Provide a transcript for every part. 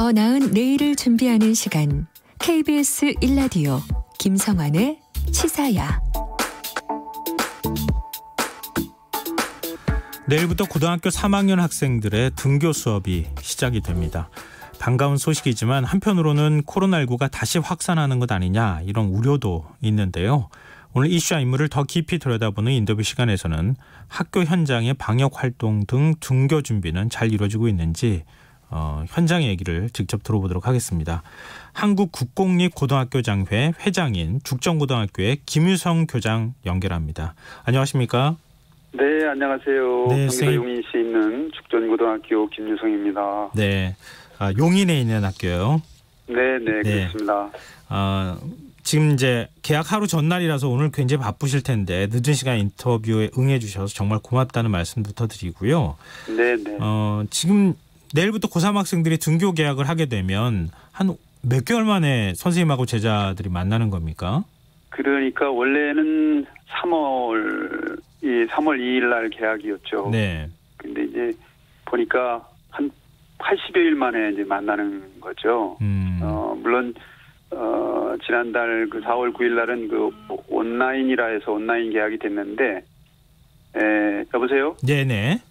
더 나은 내일을 준비하는 시간 KBS 1라디오 김성환의 시사야. 내일부터 고등학교 3학년 학생들의 등교 수업이 시작이 됩니다. 반가운 소식이지만 한편으로는 코로나19가 다시 확산하는 것 아니냐 이런 우려도 있는데요. 오늘 이슈와 인물을 더 깊이 들여다보는 인터뷰 시간에서는 학교 현장의 방역활동 등 등교 준비는 잘 이루어지고 있는지 현장 얘기를 직접 들어보도록 하겠습니다. 한국국공립고등학교장회 회장인 죽전고등학교의 김유성 교장 연결합니다. 안녕하십니까? 네, 안녕하세요. 네, 경기도 용인시에 있는 죽전고등학교 김유성입니다. 네, 용인에 있는 학교요. 네, 네. 그렇습니다. 지금 이제 개학 하루 전날이라서 오늘 굉장히 바쁘실 텐데 늦은 시간 인터뷰에 응해 주셔서 정말 고맙다는 말씀부터 드리고요. 네. 지금 내일부터 고3 학생들이 등교 개학을 하게 되면 한 몇 개월 만에 선생님하고 제자들이 만나는 겁니까? 그러니까 원래는 3월 2일 날 개학이었죠. 네. 근데 이제 보니까 한 80여일 만에 이제 만나는 거죠. 물론 지난달 그 4월 9일 날은 그 온라인이라 해서 온라인 개학이 됐는데, 여보세요? 네네.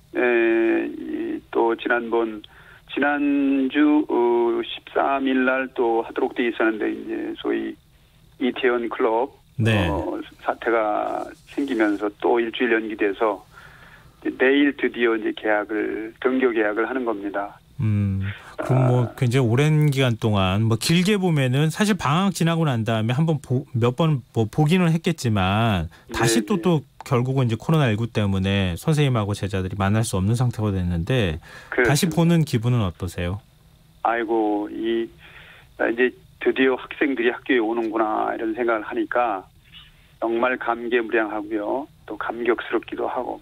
또 지난주 13일 날 또 하도록 돼 있었는데 이제 소위 이태원 클럽 사태가 생기면서 또 일주일 연기돼서 내일 드디어 이제 등교 계약을 하는 겁니다. 그럼 뭐 굉장히 오랜 기간 동안 뭐 길게 보면은 사실 방학 지나고 난 다음에 몇 번 보기는 했겠지만 다시 또 결국은 이제 코로나19 때문에 선생님하고 제자들이 만날 수 없는 상태가 됐는데 다시 보는 기분은 어떠세요? 아이고 이제 드디어 학생들이 학교에 오는구나 이런 생각을 하니까 정말 감개무량하고요. 또 감격스럽기도 하고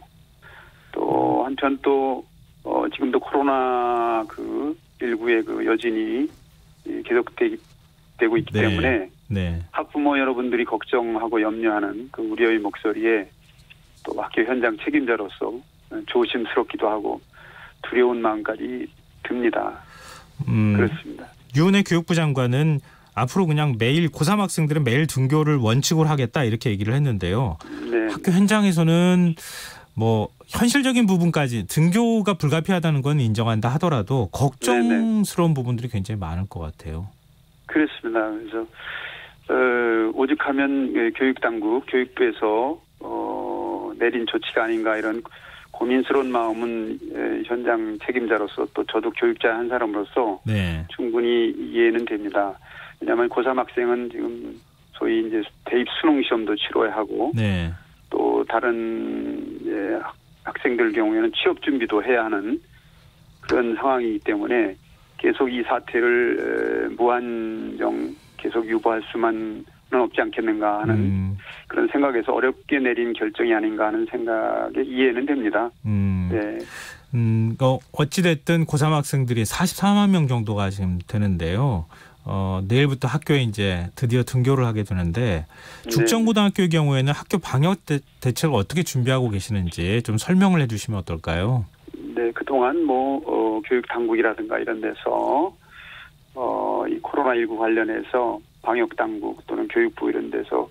또 한편 또 지금도 코로나 19의 그 여진이 계속되고 있기 때문에 학부모 여러분들이 걱정하고 염려하는 그 우려의 목소리에 또 학교 현장 책임자로서 조심스럽기도 하고 두려운 마음까지 듭니다. 그렇습니다. 유은혜 교육부 장관은 앞으로 그냥 매일 고3 학생들은 매일 등교를 원칙으로 하겠다 이렇게 얘기를 했는데요. 네. 학교 현장에서는 뭐 현실적인 부분까지 등교가 불가피하다는 건 인정한다 하더라도 걱정스러운 부분들이 굉장히 많을 것 같아요. 그렇습니다. 그래서 오죽하면 교육부에서 내린 조치가 아닌가 이런 고민스러운 마음은 현장 책임자로서 또 저도 교육자 한 사람으로서 충분히 이해는 됩니다. 왜냐하면 고3 학생은 지금 소위 이제 대입 수능 시험도 치러야 하고 또 다른 학생들 경우에는 취업 준비도 해야 하는 그런 상황이기 때문에 계속 이 사태를 무한정 계속 유보할 수만은 없지 않겠는가 하는 그런 생각에서 어렵게 내린 결정이 아닌가 하는 생각에 이해는 됩니다. 네. 어찌됐든 고3 학생들이 44만 명 정도가 지금 되는데요. 내일부터 학교에 이제 드디어 등교를 하게 되는데 죽전고등학교의 경우에는 학교 방역 대책을 어떻게 준비하고 계시는지 좀 설명을 해주시면 어떨까요? 네, 그동안 교육 당국이라든가 이런 데서 이 코로나19 관련해서 방역 당국 또는 교육부 이런 데서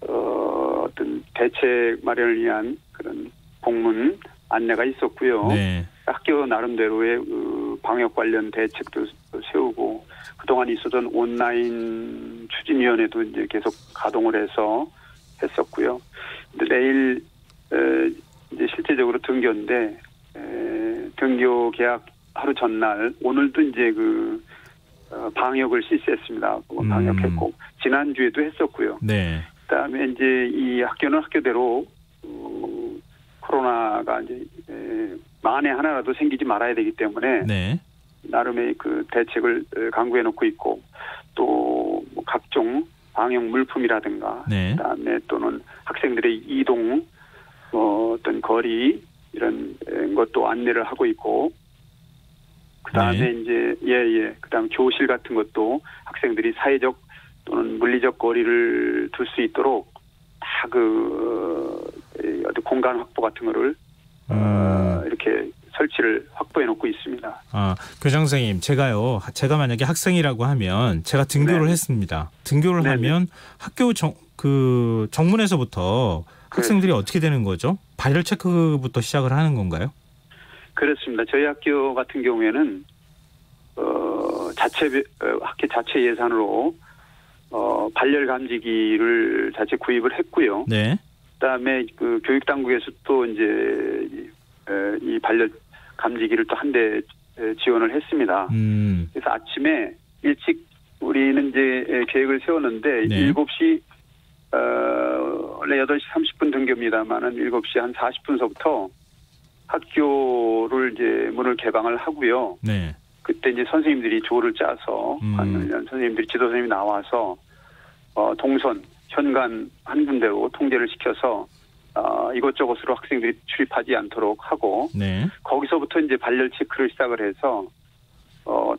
어떤 대책 마련을 위한 그런 공문 안내가 있었고요. 학교 나름대로의 방역 관련 대책도 세우고 그동안 있었던 온라인 추진위원회도 이제 계속 가동을 해서 했었고요. 근데 내일 이제 실제적으로 등교인데 등교 개학 하루 전날 오늘도 이제 방역을 실시했습니다. 방역했고 지난주에도 했었고요. 그다음에 이제 이 학교는 학교대로 코로나가 이제 만에 하나라도 생기지 말아야 되기 때문에 나름의 그 대책을 강구해 놓고 있고 또 뭐 각종 방역 물품이라든가 그다음에 또는 학생들의 이동 어떤 거리 이런 것도 안내를 하고 있고 그다음에 이제 그다음 교실 같은 것도 학생들이 사회적 또는 물리적 거리를 둘 수 있도록 다 어떤 공간 확보 같은 거를 이렇게 설치를 확보해 놓고 있습니다. 교장 선생님, 제가 만약에 학생이라고 하면 제가 등교를 네. 했습니다. 등교를 네네. 하면 학교 정문에서부터 학생들이 어떻게 되는 거죠? 발열 체크부터 시작을 하는 건가요? 그렇습니다. 저희 학교 같은 경우에는 학교 자체 예산으로 발열 감지기를 자체 구입을 했고요. 네. 그다음에 그 교육 당국에서 또 이제 이 발열 감지기를 또 한 대 지원을 했습니다. 그래서 아침에 일찍 우리는 이제 계획을 세웠는데 네. 7시 원래 8시 30분 등교입니다만은 7시 한 40분서부터 학교를 이제 문을 개방을 하고요. 네. 그때 이제 선생님들이 조를 짜서 선생님들이 지도 선생님이 나와서 동선 현관 한 군데로 통제를 시켜서 이곳저곳으로 학생들이 출입하지 않도록 하고 네. 거기서부터 이제 발열 체크를 시작을 해서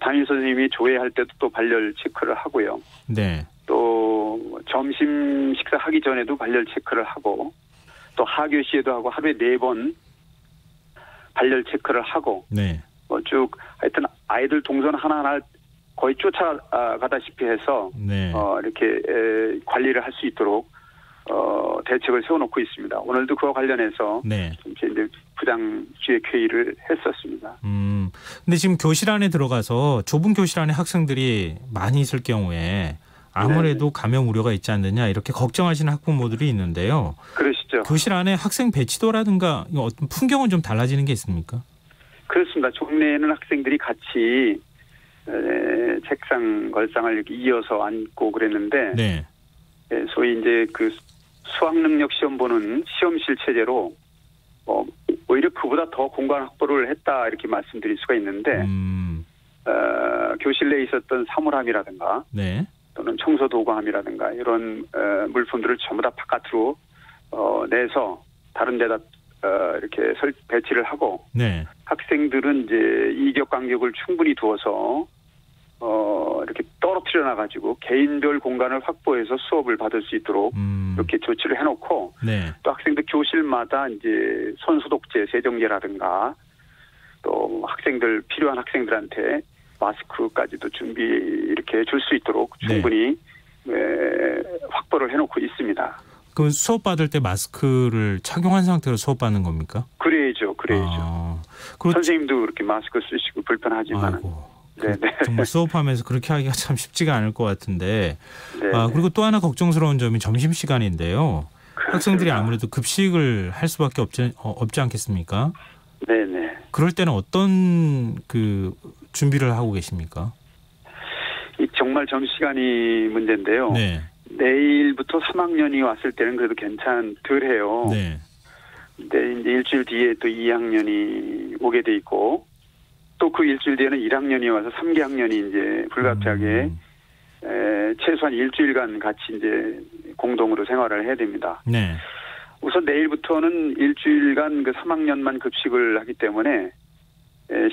담임 선생님이 조회할 때도 또 발열 체크를 하고요. 네. 또 점심 식사하기 전에도 발열 체크를 하고 또 하교 시에도 하고 하루에 4번 발열 체크를 하고 네. 쭉 하여튼 아이들 동선 하나하나 거의 쫓아가다시피 해서 네. 이렇게 관리를 할 수 있도록 대책을 세워놓고 있습니다. 오늘도 그와 관련해서 네. 이제 부장 기획회의를 했었습니다. 근데 지금 교실 안에 들어가서 좁은 교실 안에 학생들이 많이 있을 경우에 아무래도 감염 우려가 있지 않느냐 이렇게 걱정하시는 학부모들이 있는데요. 그러시죠. 교실 안에 학생 배치도라든가 어떤 풍경은 좀 달라지는 게 있습니까? 그렇습니다. 종례에는 학생들이 같이 책상 걸상을 이렇게 이어서 앉고 그랬는데 네. 소위 이제 그 수학 능력 시험 보는 시험실 체제로 오히려 그보다 더 공간 확보를 했다 이렇게 말씀드릴 수가 있는데 교실 내에 있었던 사물함이라든가 네. 또는 청소 도구함이라든가 이런 물품들을 전부 다 바깥으로 내서 다른 데다 이렇게 배치를 하고 네. 학생들은 이제 이격 간격을 충분히 두어서 이렇게 떨어뜨려 놔가지고 개인별 공간을 확보해서 수업을 받을 수 있도록 이렇게 조치를 해놓고 네. 또 학생들 교실마다 이제 손소독제, 세정제라든가 또 필요한 학생들한테 마스크까지도 준비 이렇게 해줄 수 있도록 충분히 확보를 해놓고 있습니다. 그 수업 받을 때 마스크를 착용한 상태로 수업 받는 겁니까? 그래야죠. 선생님도 그렇게 마스크 쓰시고 불편하지만. 네네. 정말 수업하면서 그렇게 하기가 참 쉽지가 않을 것 같은데. 네네. 그리고 또 하나 걱정스러운 점이 점심시간인데요. 그렇습니다. 학생들이 아무래도 급식을 할 수밖에 없지 않겠습니까? 네네. 그럴 때는 어떤 준비를 하고 계십니까? 정말 점심시간이 문제인데요. 네. 내일부터 3학년이 왔을 때는 그래도 덜해요. 네. 근데 이제 일주일 뒤에 또 2학년이 오게 돼 있고 또 그 일주일 뒤에는 1학년이 와서 3기 학년이 이제 불가피하게 최소한 일주일간 같이 이제 공동으로 생활을 해야 됩니다. 네. 우선 내일부터는 일주일간 그 3학년만 급식을 하기 때문에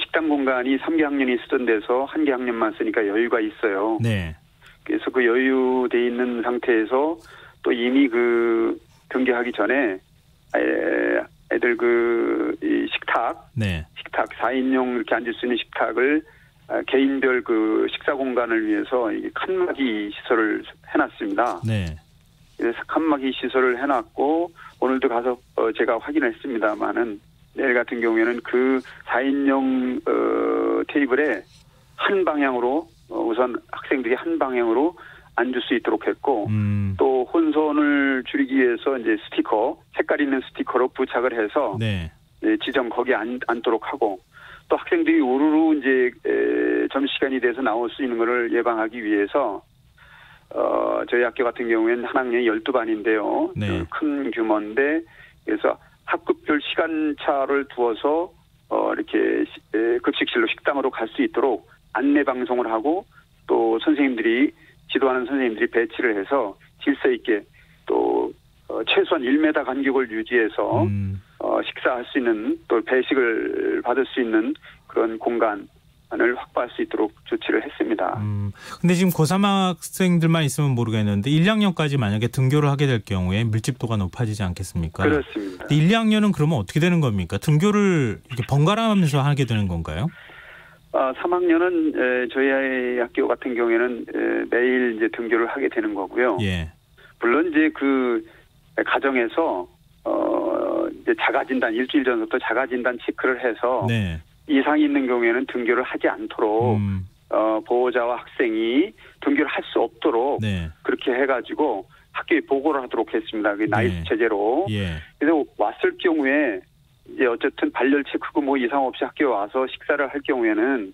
식당 공간이 3기 학년이 쓰던 데서 1기 학년만 쓰니까 여유가 있어요. 네. 그래서 그 여유돼 있는 상태에서 또 이미 그 등교하기 전에 애들 이 식탁, 네. 식탁 4인용 이렇게 앉을 수 있는 식탁을 개인별 그 식사 공간을 위해서 칸막이 시설을 해놨습니다. 네. 그래서 칸막이 시설을 해놨고 오늘도 가서 제가 확인을 했습니다만은 내일 같은 경우에는 그 4인용 테이블에 한 방향으로 우선 학생들이 한 방향으로 앉을 수 있도록 했고 또 혼선을 줄이기 위해서 이제 색깔 있는 스티커로 부착을 해서 네. 지점 거기에 앉도록 하고 또 학생들이 우르르 이제 점심시간이 돼서 나올 수 있는 것을 예방하기 위해서 저희 학교 같은 경우에는 한 학년이 12반인데요. 네. 큰 규모인데 그래서 학급별 시간차를 두어서 이렇게 급식실로 식당으로 갈 수 있도록 안내 방송을 하고 또 지도하는 선생님들이 배치를 해서 질서 있게 또 최소한 1m 간격을 유지해서 식사할 수 있는 또 배식을 받을 수 있는 그런 공간 확보할 수 있도록 조치를 했습니다. 근데 지금 고3 학생들만 있으면 모르겠는데 1, 2학년까지 만약에 등교를 하게 될 경우에 밀집도가 높아지지 않겠습니까? 그렇습니다. 1, 2학년은 그러면 어떻게 되는 겁니까? 등교를 이렇게 번갈아가면서 하게 되는 건가요? 3학년은 저희 학교 같은 경우에는 매일 이제 등교를 하게 되는 거고요. 예. 물론 이제 그 가정에서 이제 자가진단 일주일 전부터 자가진단 체크를 해서 네. 이상이 있는 경우에는 등교를 하지 않도록 보호자와 학생이 등교를 할 수 없도록 네. 그렇게 해가지고 학교에 보고를 하도록 했습니다. 그 나이스 체제로. 예. 그래서 왔을 경우에 이제 어쨌든 발열 체크고 뭐 이상 없이 학교에 와서 식사를 할 경우에는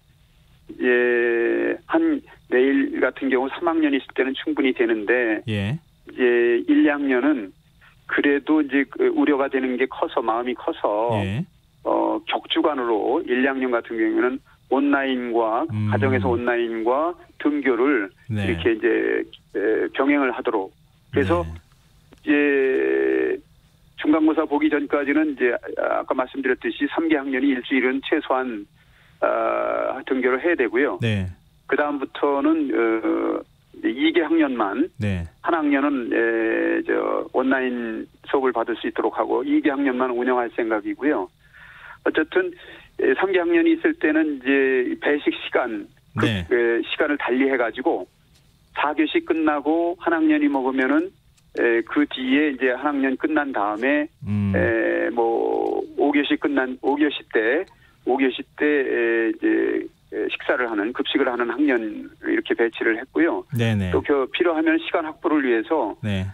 이제 한 내일 같은 경우 3학년이 있을 때는 충분히 되는데 예. 이제 1, 2학년은 그래도 이제 우려가 되는 게 커서 마음이 커서 예. 격주간으로 1, 2학년 같은 경우에는 온라인과 가정에서 온라인과 등교를 네. 이렇게 이제 병행을 하도록 그래서 이제 중간고사 보기 전까지는 이제 아까 말씀드렸듯이 3개 학년이 일주일은 최소한 등교를 해야 되고요. 네. 그 다음부터는 2개 학년만 네. 한 학년은 온라인 수업을 받을 수 있도록 하고 2개 학년만 운영할 생각이고요. 어쨌든 3개 학년이 있을 때는 이제 배식 시간 네. 시간을 달리해가지고 4교시 끝나고 한 학년이 먹으면은 그 뒤에 이제 한 학년 끝난 다음에 뭐 5교시 때 이제 식사를 하는 급식을 하는 학년 이렇게 배치를 했고요. 네네. 또 필요하면 시간 확보를 위해서 네.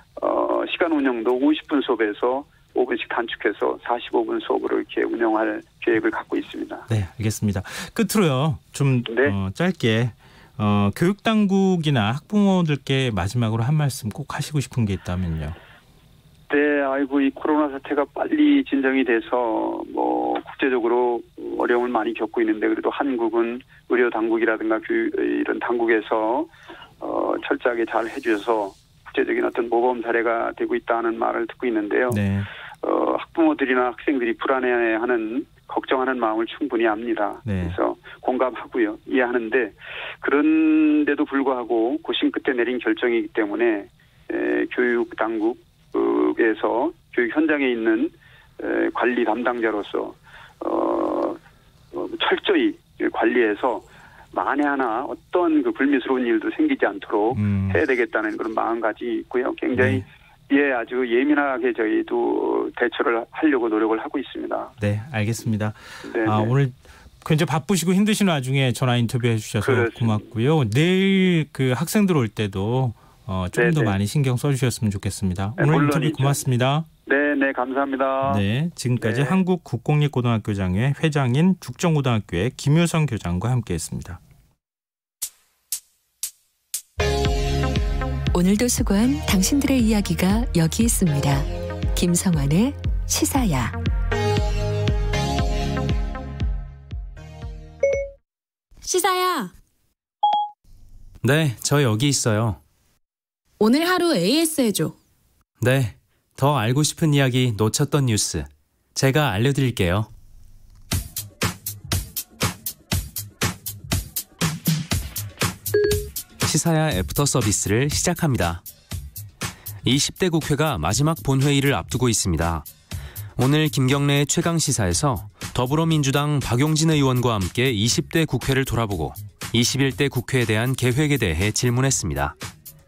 시간 운영도 50분 수업에서 5분씩 단축해서 45분 수업으로 이렇게 운영할 계획을 갖고 있습니다. 네, 알겠습니다. 끝으로요. 좀 네. 짧게 교육 당국이나 학부모들께 마지막으로 한 말씀 꼭 하시고 싶은 게 있다면요. 네, 아이고 이 코로나 사태가 빨리 진정이 돼서 뭐 국제적으로 어려움을 많이 겪고 있는데 그래도 한국은 의료 당국이라든가 이런 당국에서 철저하게 잘 해주셔서 국제적인 어떤 모범 사례가 되고 있다는 말을 듣고 있는데요. 네. 학부모들이나 학생들이 불안해하는 걱정하는 마음을 충분히 압니다. 네. 그래서 공감하고요. 이해하는데 그런데도 불구하고 고심 끝에 내린 결정이기 때문에 교육 당국에서 교육 현장에 있는 관리 담당자로서 철저히 관리해서 만에 하나 어떤 그 불미스러운 일도 생기지 않도록 해야 되겠다는 그런 마음가짐이 있고요. 굉장히 아주 예민하게 저희도 대처를 하려고 노력을 하고 있습니다. 네, 알겠습니다. 오늘 굉장히 바쁘시고 힘드신 와중에 전화 인터뷰해 주셔서 그렇습니다. 고맙고요. 내일 그 학생들 올 때도 좀 더 많이 신경 써주셨으면 좋겠습니다. 오늘 물론이죠. 인터뷰 고맙습니다. 네, 감사합니다. 네, 지금까지 한국국공립고등학교장회 회장인 죽정고등학교의 김효성 교장과 함께했습니다. 오늘도 수고한 당신들의 이야기가 여기 있습니다. 김성환의 시사야. 시사야. 네, 저 여기 있어요. 오늘 하루 AS 해줘. 네, 더 알고 싶은 이야기 놓쳤던 뉴스 제가 알려드릴게요. 시사야 애프터 서비스를 시작합니다. 20대 국회가 마지막 본회의를 앞두고 있습니다. 오늘 김경래의 최강시사에서 더불어민주당 박용진 의원과 함께 20대 국회를 돌아보고 21대 국회에 대한 계획에 대해 질문했습니다.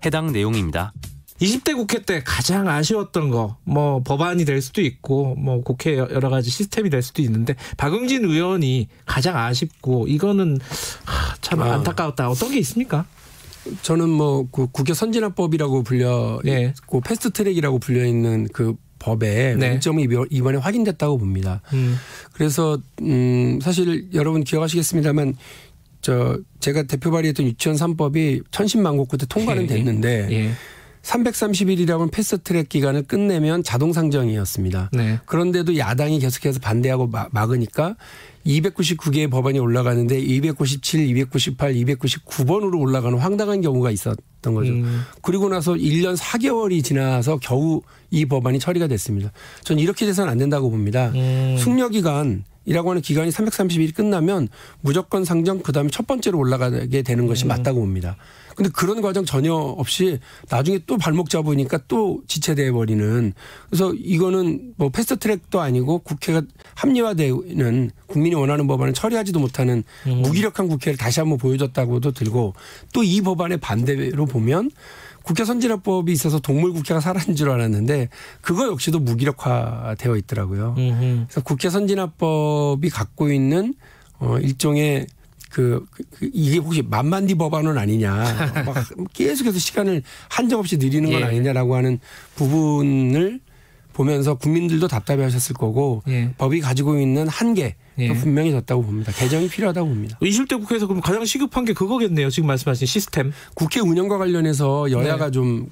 해당 내용입니다. 20대 국회 때 가장 아쉬웠던 거, 뭐 법안이 될 수도 있고, 뭐 국회 여러 가지 시스템이 될 수도 있는데 박용진 의원이 가장 아쉽고 이거는 참 안타까웠다. 어떤 게 있습니까? 저는 뭐 그 국회 선진화법이라고 있고 패스트트랙이라고 불려 있는 그 법의 문제점이 이번에 확인됐다고 봅니다. 그래서 사실 여러분 기억하시겠습니다만 제가 대표 발의했던 유치원 3법이 천신만고 끝에 통과는 됐는데 330일이라는 패스트트랙 기간을 끝내면 자동 상정이었습니다. 그런데도 야당이 계속해서 반대하고 막으니까 299개의 법안이 올라가는데 297, 298, 299번으로 올라가는 황당한 경우가 있었던 거죠. 그리고 나서 1년 4개월이 지나서 겨우 이 법안이 처리가 됐습니다. 전 이렇게 돼서는 안 된다고 봅니다. 숙려기간 이라고 하는 기간이 330일이 끝나면 무조건 상정 그다음에 첫 번째로 올라가게 되는 것이 맞다고 봅니다. 근데 그런 과정 전혀 없이 나중에 또 발목 잡으니까 또 지체돼 버리는. 그래서 이거는 뭐 패스트트랙도 아니고 국회가 합리화되는 국민이 원하는 법안을 처리하지도 못하는 무기력한 국회를 다시 한번 보여줬다고도 들고 또 이 법안의 반대로 보면 국회 선진화법이 있어서 동물 국회가 사라진 줄 알았는데 그거 역시도 무기력화되어 있더라고요. 그래서 국회 선진화법이 갖고 있는 일종의 이게 혹시 만만디 법안은 아니냐. 막 계속해서 시간을 한정없이 늘리는 건 아니냐라고 하는 부분을 보면서 국민들도 답답해 하셨을 거고 법이 가지고 있는 한계 분명히 졌다고 봅니다. 개정이 필요하다고 봅니다. 20대 국회에서 그럼 가장 시급한 게 그거겠네요. 지금 말씀하신 시스템. 국회 운영과 관련해서 여야가 좀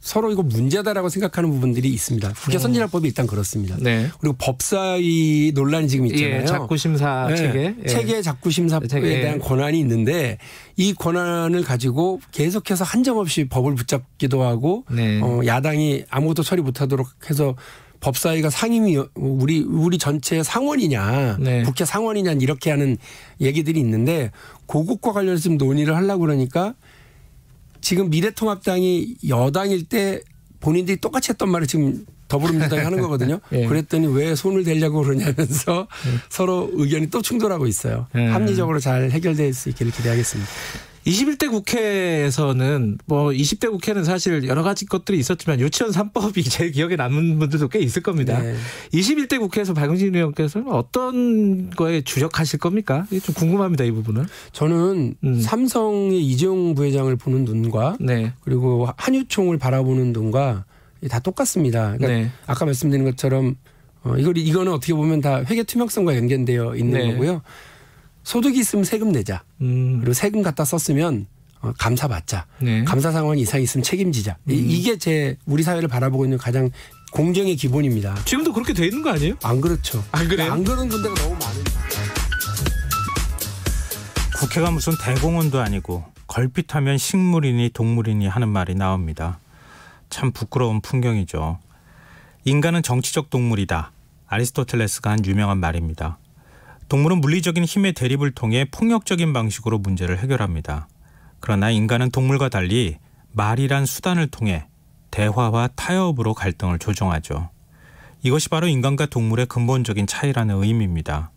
서로 이거 문제다라고 생각하는 부분들이 있습니다. 국회 선진화법이 일단 그렇습니다. 그리고 법사위 논란이 지금 있잖아요. 작구심사 체계. 체계 작구심사에 대한 권한이 있는데 이 권한을 가지고 계속해서 한정없이 법을 붙잡기도 하고 야당이 아무것도 처리 못하도록 해서 법사위가 상임위 우리 전체 상원이냐 국회 상원이냐 이렇게 하는 얘기들이 있는데 그것과 관련해서 좀 논의를 하려고 그러니까 지금 미래통합당이 여당일 때 본인들이 똑같이 했던 말을 지금 더불어민주당이 하는 거거든요. 그랬더니 왜 손을 대려고 그러냐면서 서로 의견이 또 충돌하고 있어요. 합리적으로 잘 해결될 수 있기를 기대하겠습니다. 21대 국회에서는 뭐 20대 국회는 사실 여러 가지 것들이 있었지만 유치원 3법이 제일 기억에 남는 분들도 꽤 있을 겁니다. 21대 국회에서 박용진 의원께서는 어떤 거에 주력하실 겁니까? 이게 좀 궁금합니다. 이 부분은. 저는 삼성의 이재용 부회장을 보는 눈과 그리고 한유총을 바라보는 눈과 다 똑같습니다. 그러니까 아까 말씀드린 것처럼 이거는 어떻게 보면 다 회계 투명성과 연결되어 있는 거고요. 소득이 있으면 세금 내자. 그리고 세금 갖다 썼으면 감사 받자. 감사 상황 이상 있으면 책임지자. 이게 우리 사회를 바라보고 있는 가장 공정의 기본입니다. 지금도 그렇게 돼 있는 거 아니에요? 안 그렇죠. 안 그래요? 안 그런 군데가 너무 많은데. 국회가 무슨 대공원도 아니고 걸핏하면 식물이니 동물이니 하는 말이 나옵니다. 참 부끄러운 풍경이죠. 인간은 정치적 동물이다. 아리스토텔레스가 한 유명한 말입니다. 동물은 물리적인 힘의 대립을 통해 폭력적인 방식으로 문제를 해결합니다. 그러나 인간은 동물과 달리 말이란 수단을 통해 대화와 타협으로 갈등을 조정하죠. 이것이 바로 인간과 동물의 근본적인 차이라는 의미입니다.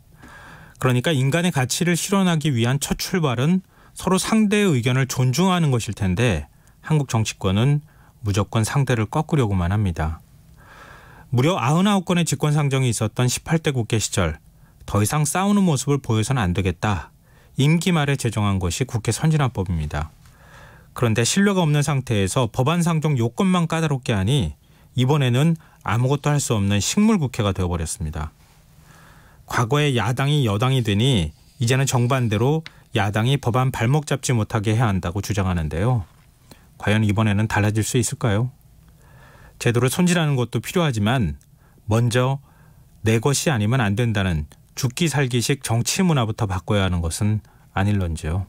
그러니까 인간의 가치를 실현하기 위한 첫 출발은 서로 상대의 의견을 존중하는 것일 텐데 한국 정치권은 무조건 상대를 꺾으려고만 합니다. 무려 99건의 직권상정이 있었던 18대 국회 시절 더 이상 싸우는 모습을 보여서는 안 되겠다. 임기 말에 제정한 것이 국회 선진화법입니다. 그런데 신뢰가 없는 상태에서 법안 상정 요건만 까다롭게 하니 이번에는 아무것도 할 수 없는 식물국회가 되어버렸습니다. 과거에 야당이 여당이 되니 이제는 정반대로 야당이 법안 발목 잡지 못하게 해야 한다고 주장하는데요. 과연 이번에는 달라질 수 있을까요? 제도를 손질하는 것도 필요하지만 먼저 내 것이 아니면 안 된다는 죽기 살기식 정치 문화부터 바꿔야 하는 것은 아닐런지요.